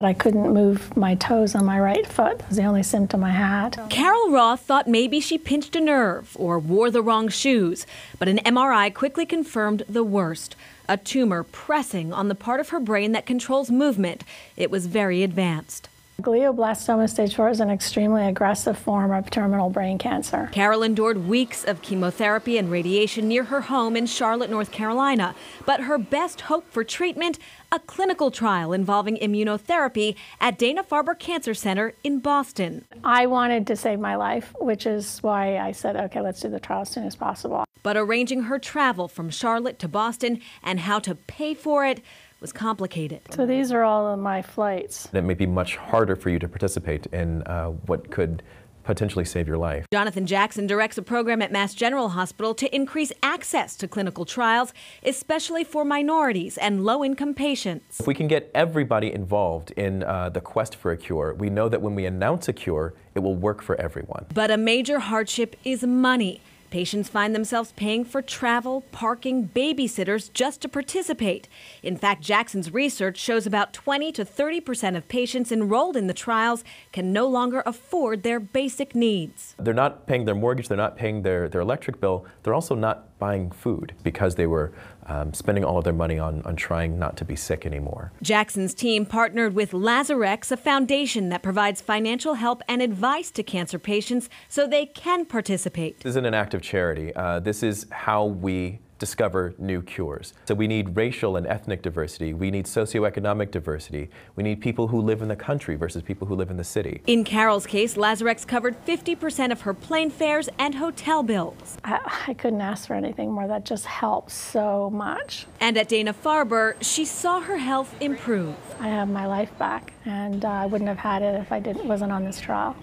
I couldn't move my toes on my right foot. That was the only symptom I had. Carol Roth thought maybe she pinched a nerve or wore the wrong shoes, but an MRI quickly confirmed the worst. A tumor pressing on the part of her brain that controls movement. It was very advanced. Glioblastoma stage 4 is an extremely aggressive form of terminal brain cancer. Carol endured weeks of chemotherapy and radiation near her home in Charlotte, North Carolina. But her best hope for treatment, a clinical trial involving immunotherapy at Dana-Farber Cancer Center in Boston. I wanted to save my life, which is why I said, okay, let's do the trial as soon as possible. But arranging her travel from Charlotte to Boston and how to pay for it was complicated. So these are all of my flights. It may be much harder for you to participate in what could potentially save your life. Jonathan Jackson directs a program at Mass General Hospital to increase access to clinical trials, especially for minorities and low-income patients. If we can get everybody involved in the quest for a cure, we know that when we announce a cure, it will work for everyone. But a major hardship is money. Patients find themselves paying for travel, parking, babysitters just to participate. In fact, Jackson's research shows about 20 to 30% of patients enrolled in the trials can no longer afford their basic needs. They're not paying their mortgage, they're not paying their electric bill, they're also not buying food because they were spending all of their money on trying not to be sick anymore. Jackson's team partnered with Lazarex, a foundation that provides financial help and advice to cancer patients so they can participate. This isn't an act of charity. This is how we discover new cures. So we need racial and ethnic diversity. We need socioeconomic diversity. We need people who live in the country versus people who live in the city. In Carol's case, Lazarex covered 50% of her plane fares and hotel bills. I couldn't ask for anything more. That just helps so much. And at Dana-Farber, she saw her health improve. I have my life back, and I wouldn't have had it if I wasn't on this trial.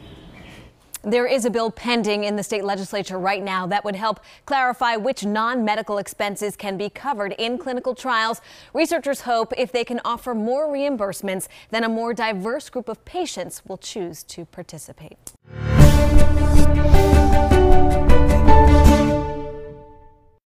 There is a bill pending in the state legislature right now that would help clarify which non-medical expenses can be covered in clinical trials. Researchers hope if they can offer more reimbursements, then a more diverse group of patients will choose to participate.